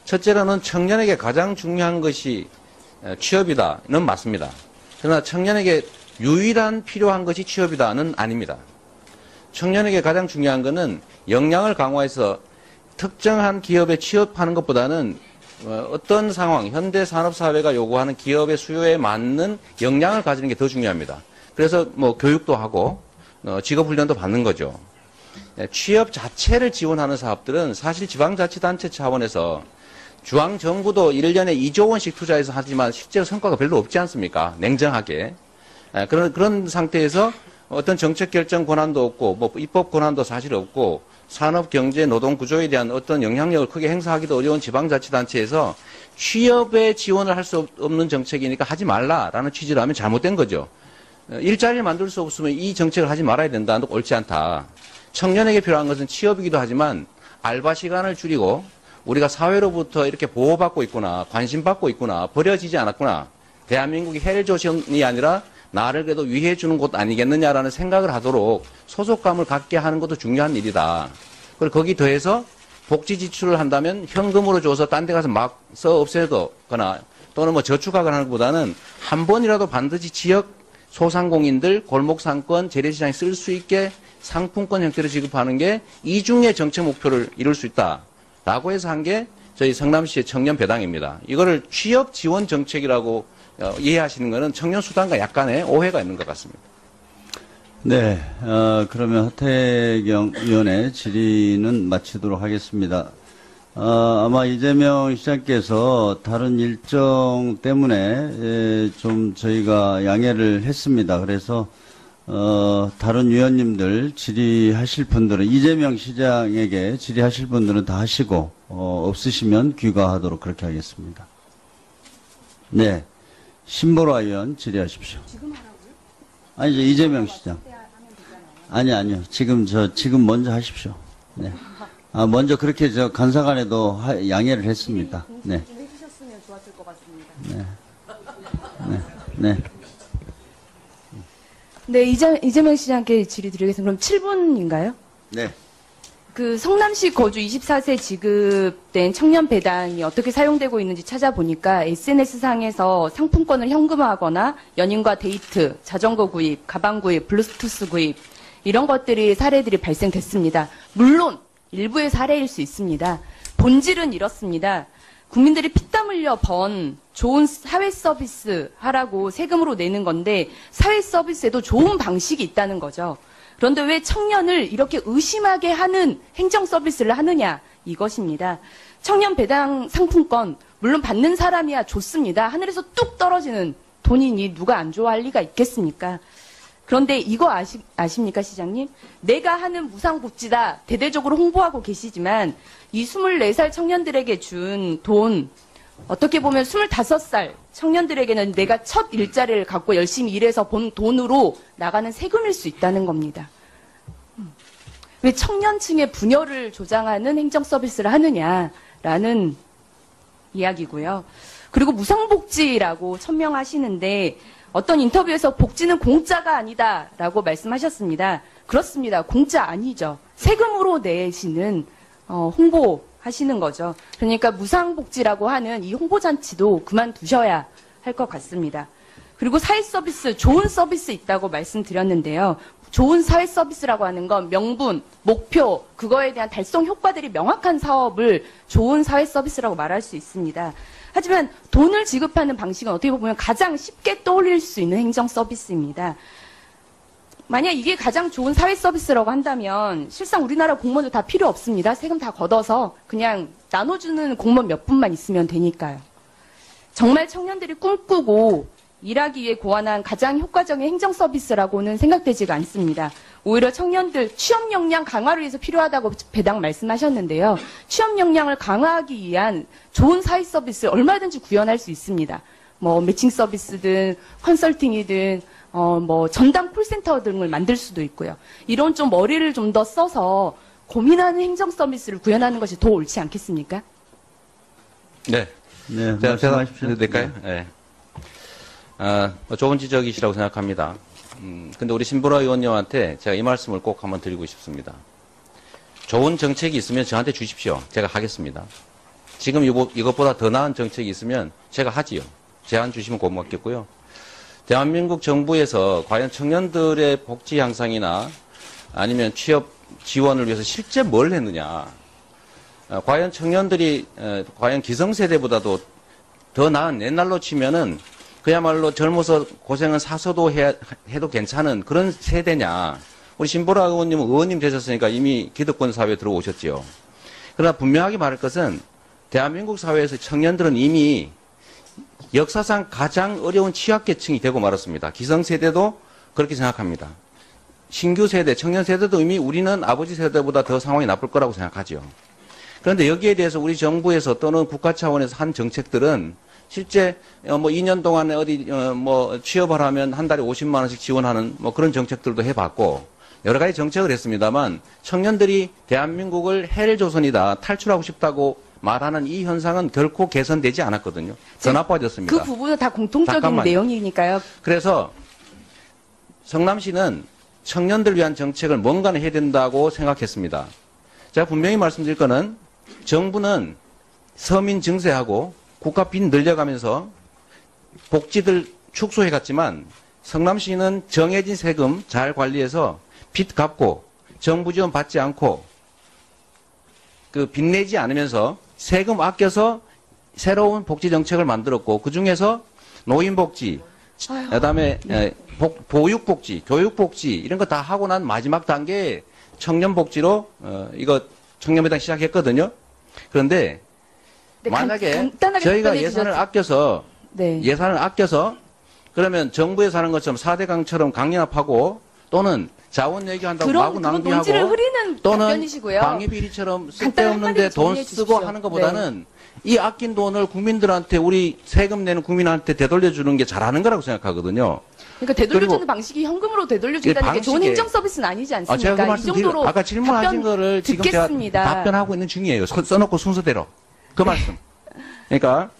첫째로는 청년에게 가장 중요한 것이 취업이다는 맞습니다. 그러나 청년에게 유일한 필요한 것이 취업이다는 아닙니다. 청년에게 가장 중요한 것은 역량을 강화해서 특정한 기업에 취업하는 것보다는 어떤 상황, 현대 산업사회가 요구하는 기업의 수요에 맞는 역량을 가지는 게 더 중요합니다. 그래서 뭐 교육도 하고 직업훈련도 받는 거죠. 취업 자체를 지원하는 사업들은 사실 지방자치단체 차원에서 중앙정부도 1년에 2조 원씩 투자해서 하지만 실제로 성과가 별로 없지 않습니까? 냉정하게. 그런 상태에서 어떤 정책 결정 권한도 없고 뭐 입법 권한도 사실 없고 산업, 경제, 노동 구조에 대한 어떤 영향력을 크게 행사하기도 어려운 지방자치단체에서 취업에 지원을 할 수 없는 정책이니까 하지 말라라는 취지로 하면 잘못된 거죠. 일자리를 만들 수 없으면 이 정책을 하지 말아야 된다는 건 옳지 않다. 청년에게 필요한 것은 취업이기도 하지만 알바 시간을 줄이고 우리가 사회로부터 이렇게 보호받고 있구나, 관심받고 있구나, 버려지지 않았구나. 대한민국이 헬조선이 아니라 나를 그래도 위해 주는 곳 아니겠느냐라는 생각을 하도록 소속감을 갖게 하는 것도 중요한 일이다. 그리고 거기 더해서 복지 지출을 한다면 현금으로 줘서 딴 데 가서 막 써 없애거나 또는 뭐 저축하거나 하는 것보다는 한 번이라도 반드시 지역 소상공인들, 골목상권, 재래시장에 쓸 수 있게 상품권 형태로 지급하는 게 이중의 정책 목표를 이룰 수 있다라고 해서 한 게 저희 성남시의 청년 배당입니다. 이거를 취업 지원 정책이라고 이해하시는 것은 청년 수당과 약간의 오해가 있는 것 같습니다. 네, 그러면 하태경 의원의 질의는 마치도록 하겠습니다. 아마 이재명 시장께서 다른 일정 때문에 좀 저희가 양해를 했습니다. 그래서 다른 위원님들 질의하실 분들은 이재명 시장에게 질의하실 분들은 다 하시고 없으시면 귀가하도록 그렇게 하겠습니다. 네, 신보라 의원 질의하십시오. 지금 하라고요? 아니죠, 이재명 시장. 아니요. 지금 먼저 하십시오. 네. 먼저 그렇게 간사간에도 양해를 했습니다. 네. 좀 해주셨으면 좋았을 것 같습니다. 네. 네, 이재명 시장께 질의 드리겠습니다. 그럼 7분인가요? 네. 그 성남시 거주 24세 지급된 청년 배당이 어떻게 사용되고 있는지 찾아보니까 SNS상에서 상품권을 현금화하거나 연인과 데이트, 자전거 구입, 가방 구입, 블루투스 구입 이런 것들이 사례들이 발생됐습니다. 물론 일부의 사례일 수 있습니다. 본질은 이렇습니다. 국민들이 피땀 흘려 번 좋은 사회 서비스 하라고 세금으로 내는 건데 사회 서비스에도 좋은 방식이 있다는 거죠. 그런데 왜 청년을 이렇게 의심하게 하는 행정 서비스를 하느냐 이것입니다. 청년 배당 상품권 물론 받는 사람이야 좋습니다. 하늘에서 뚝 떨어지는 돈이니 누가 안 좋아할 리가 있겠습니까? 그런데 이거 아십니까 시장님? 내가 하는 무상복지다 대대적으로 홍보하고 계시지만 이 24살 청년들에게 준 돈 어떻게 보면 25살 청년들에게는 내가 첫 일자리를 갖고 열심히 일해서 본 돈으로 나가는 세금일 수 있다는 겁니다. 왜 청년층의 분열을 조장하는 행정 서비스를 하느냐라는 이야기고요. 그리고 무상복지라고 천명하시는데 어떤 인터뷰에서 복지는 공짜가 아니다라고 말씀하셨습니다. 그렇습니다. 공짜 아니죠. 세금으로 내시는 홍보하시는 거죠. 그러니까 무상복지라고 하는 이 홍보잔치도 그만두셔야 할 것 같습니다. 그리고 사회서비스, 좋은 서비스 있다고 말씀드렸는데요. 좋은 사회 서비스라고 하는 건 명분, 목표, 그거에 대한 달성 효과들이 명확한 사업을 좋은 사회 서비스라고 말할 수 있습니다. 하지만 돈을 지급하는 방식은 어떻게 보면 가장 쉽게 떠올릴 수 있는 행정 서비스입니다. 만약 이게 가장 좋은 사회 서비스라고 한다면 실상 우리나라 공무원도 다 필요 없습니다. 세금 다 걷어서 그냥 나눠주는 공무원 몇 분만 있으면 되니까요. 정말 청년들이 꿈꾸고 일하기 위해 고안한 가장 효과적인 행정 서비스라고는 생각되지가 않습니다. 오히려 청년들 취업 역량 강화를 위해서 필요하다고 배당 말씀하셨는데요. 취업 역량을 강화하기 위한 좋은 사회 서비스 얼마든지 구현할 수 있습니다. 뭐 매칭 서비스든 컨설팅이든 뭐 전담 콜센터 등을 만들 수도 있고요. 이런 좀 머리를 좀 더 써서 고민하는 행정 서비스를 구현하는 것이 더 옳지 않겠습니까? 네. 네, 제가 말씀하십시오. 될까요? 네. 좋은 지적이시라고 생각합니다. 근데 우리 신보라 의원님한테 제가 이 말씀을 꼭 한번 드리고 싶습니다. 좋은 정책이 있으면 저한테 주십시오. 제가 하겠습니다. 지금 이것보다 더 나은 정책이 있으면 제가 하지요. 제안 주시면 고맙겠고요. 대한민국 정부에서 과연 청년들의 복지 향상이나 아니면 취업 지원을 위해서 실제 뭘 했느냐. 과연 청년들이 과연 기성세대보다도 더 나은 옛날로 치면은 그야말로 젊어서 고생은 사서도 해도 괜찮은 그런 세대냐. 우리 신보라 의원님은 의원님 되셨으니까 이미 기득권 사회에 들어오셨지요. 그러나 분명하게 말할 것은 대한민국 사회에서 청년들은 이미 역사상 가장 어려운 취약계층이 되고 말았습니다. 기성세대도 그렇게 생각합니다. 신규 세대, 청년 세대도 이미 우리는 아버지 세대보다 더 상황이 나쁠 거라고 생각하죠. 그런데 여기에 대해서 우리 정부에서 또는 국가 차원에서 한 정책들은 실제 뭐 2년 동안에 어디 뭐 취업을 하면 한 달에 50만 원씩 지원하는 뭐 그런 정책들도 해봤고 여러 가지 정책을 했습니다만 청년들이 대한민국을 헬조선이다 탈출하고 싶다고 말하는 이 현상은 결코 개선되지 않았거든요. 더 나빠졌습니다. 그 부분은 다 공통적인 잠깐만요. 내용이니까요. 그래서 성남시는 청년들 위한 정책을 뭔가는 해야 된다고 생각했습니다. 제가 분명히 말씀드릴 거는 정부는 서민 증세하고 국가 빚 늘려가면서 복지들 축소해갔지만 성남시는 정해진 세금 잘 관리해서 빚 갚고 정부 지원 받지 않고 그 빚내지 않으면서 세금 아껴서 새로운 복지 정책을 만들었고 그중에서 노인복지, 그다음에 보육복지, 교육복지 이런 거 다 하고 난 마지막 단계에 청년복지로 이거 청년배당 시작했거든요. 그런데 네, 만약에 간단하게 저희가 답변해 예산을 주셨- 아껴서 네. 예산을 아껴서 그러면 정부에서 하는 것처럼 4대 강처럼 강연합하고 또는 자원 얘기한다고 마구 그런 논지를 낭비하고 흐리는 또는 답변이시고요. 방위비리처럼 간단히 쓸데없는데 한마디 돈 정리해 쓰고 주십시오. 네. 하는 것보다는 이 아낀 돈을 국민들한테 우리 세금 내는 국민한테 되돌려주는 게 잘하는 거라고 생각하거든요. 그러니까 되돌려주는 그리고 방식이 현금으로 되돌려준다는 게 좋은 방식에- 행정 서비스는 아니지 않습니까? 제가 그 이 말씀 정도로 아까 질문하신 답변 거를 지금 제가 듣겠습니다. 답변하고 있는 중이에요. 써놓고 순서대로. 그 말씀. 그러니까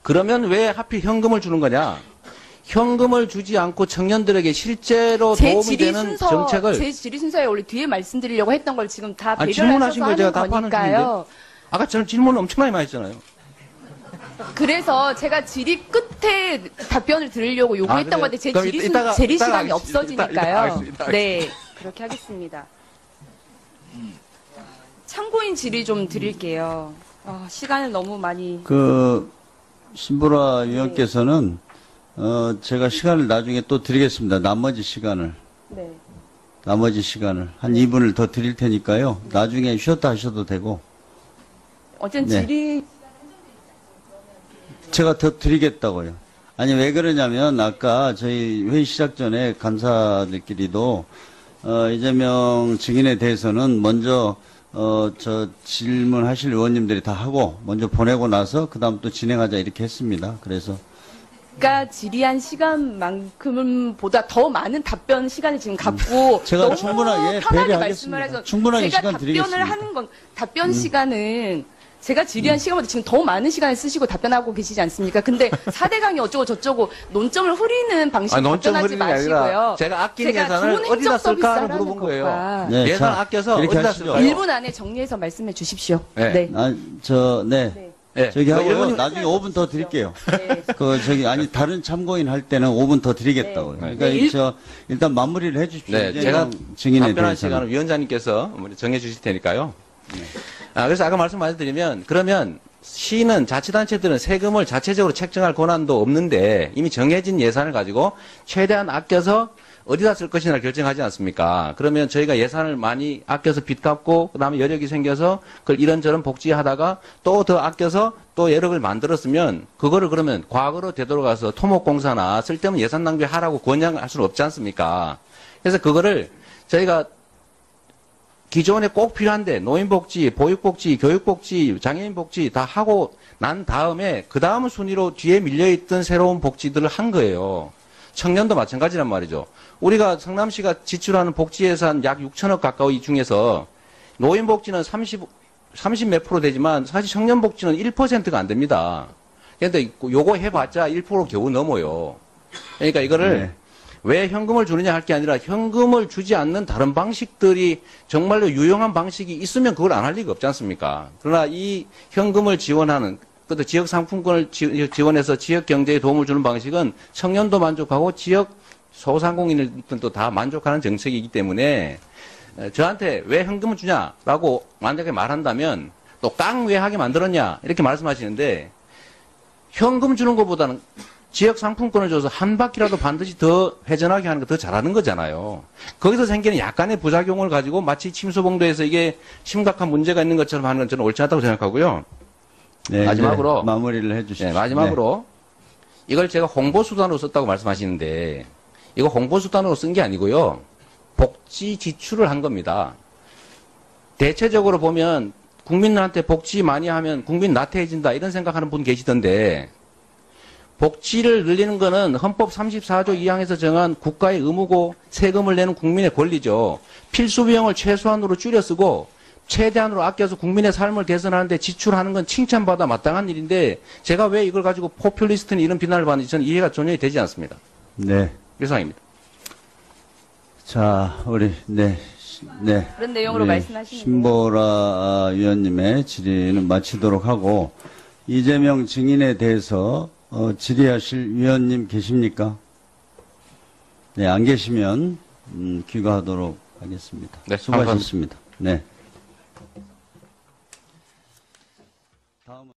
그러면 왜 하필 현금을 주는 거냐? 현금을 주지 않고 청년들에게 실제로 제 도움이 질의 되는 순서, 정책을 제 질의 순서에 원래 뒤에 말씀드리려고 했던 걸 지금 다 배려를 질문하신 하셔서 걸 제가 하는 답하는 거니까요. 아까 저는 질문을 엄청나게 많이 했잖아요. 그래서 제가 질의 끝에 답변을 드리려고 요구했던 그래요? 건데 제 그럼 질의, 이따가 질의 시간이 하겠습니다. 없어지니까요. 알겠습니다. 네, 그렇게 하겠습니다. 참고인 질의 좀 드릴게요. 시간을 너무 많이. 그 신보라 위원께서는 제가 시간을 나중에 또 드리겠습니다. 나머지 시간을 네. 한 2분을 더 드릴 테니까요. 나중에 쉬었다 하셔도 되고 어쨌든 네. 질의 제가 더 드리겠다고요. 아니 왜 그러냐면 아까 저희 회의 시작 전에 간사들끼리도 이재명 증인에 대해서는 먼저 저 질문하실 의원님들이 다 하고 먼저 보내고 나서 그다음 또 진행하자 이렇게 했습니다. 그래서 가 질의한 시간만큼은 보다 더 많은 답변 시간을 지금 갖고 제가 너무 충분하게 편하게 배려하겠습니다. 말씀을 해서 충분하게 제가 시간 답변을 드리겠습니다. 하는 건 답변 시간은 제가 질의한 시간보다 지금 더 많은 시간을 쓰시고 답변하고 계시지 않습니까? 근데 4대 강이 어쩌고 저쩌고 논점을 흐리는 방식으로 논점 답변하지 흐리는 게 아니라 마시고요. 제가 아낀 예산을 좋은 행정 어디다 서비스 쓸까를 하라는 물어본 거예요. 것과 네, 예산 자, 아껴서 그렇게 어디다 하시죠. 쓸까요? 1분 안에 정리해서 말씀해 주십시오. 네. 네. 네. 저기 하고요. 의원님- 나중에 5분 더 드릴게요. 네. 아니 다른 참고인 할 때는 5분 더 드리겠다고요. 네. 그러니까 네, 일단 마무리를 해주십시오. 네, 이제 제가 증인에 답변할 대해서는. 시간을 위원장님께서 정해 주실 테니까요. 그래서 아까 말씀 말씀드리면 그러면 시는 자치단체들은 세금을 자체적으로 책정할 권한도 없는데 이미 정해진 예산을 가지고 최대한 아껴서 어디다 쓸 것이냐 결정하지 않습니까? 그러면 저희가 예산을 많이 아껴서 빚 갚고 그다음에 여력이 생겨서 그걸 이런저런 복지하다가 또 더 아껴서 또 여력을 만들었으면 그거를 그러면 과거로 되돌아가서 토목공사나 쓸데없는 예산 낭비하라고 권장할 수는 없지 않습니까? 그래서 그거를 저희가 기존에 꼭 필요한데 노인복지, 보육복지, 교육복지, 장애인복지 다 하고 난 다음에 그 다음 순위로 뒤에 밀려있던 새로운 복지들을 한 거예요. 청년도 마찬가지란 말이죠. 우리가 성남시가 지출하는 복지 예산 약 6천억 가까이 중에서 노인복지는 30 몇 프로 되지만 사실 청년복지는 1%가 안 됩니다. 그런데 요거 해봤자 1% 겨우 넘어요. 그러니까 이거를 네. 왜 현금을 주느냐 할 게 아니라 현금을 주지 않는 다른 방식들이 정말로 유용한 방식이 있으면 그걸 안 할 리가 없지 않습니까? 그러나 이 현금을 지원하는, 또 지역 상품권을 지원해서 지역 경제에 도움을 주는 방식은 청년도 만족하고 지역 소상공인들도 다 만족하는 정책이기 때문에 저한테 왜 현금을 주냐라고 만약에 말한다면 또 깡 왜 하게 만들었냐 이렇게 말씀하시는데 현금 주는 것보다는 지역 상품권을 줘서 한 바퀴라도 반드시 더 회전하게 하는 거 더 잘하는 거잖아요. 거기서 생기는 약간의 부작용을 가지고 마치 침수봉도에서 이게 심각한 문제가 있는 것처럼 하는 건 저는 옳지 않다고 생각하고요. 네, 마지막으로 네, 마무리를 해주십시오. 네, 마지막으로 이걸 제가 홍보수단으로 썼다고 말씀하시는데 이거 홍보수단으로 쓴 게 아니고요. 복지 지출을 한 겁니다. 대체적으로 보면 국민들한테 복지 많이 하면 국민 나태해진다 이런 생각하는 분 계시던데 복지를 늘리는 거는 헌법 34조 2항에서 정한 국가의 의무고 세금을 내는 국민의 권리죠. 필수 비용을 최소한으로 줄여 쓰고 최대한으로 아껴서 국민의 삶을 개선하는데 지출하는 건 칭찬받아 마땅한 일인데 제가 왜 이걸 가지고 포퓰리스트니 이런 비난을 받는지 저는 이해가 전혀 되지 않습니다. 네. 이상입니다. 자, 우리, 네. 네. 그런 내용으로 말씀하시는 신보라 위원님의 질의는 마치도록 하고, 이재명 증인에 대해서 질의하실 위원님 계십니까? 네, 안 계시면, 귀가하도록 하겠습니다. 네, 수고하셨습니다. 네.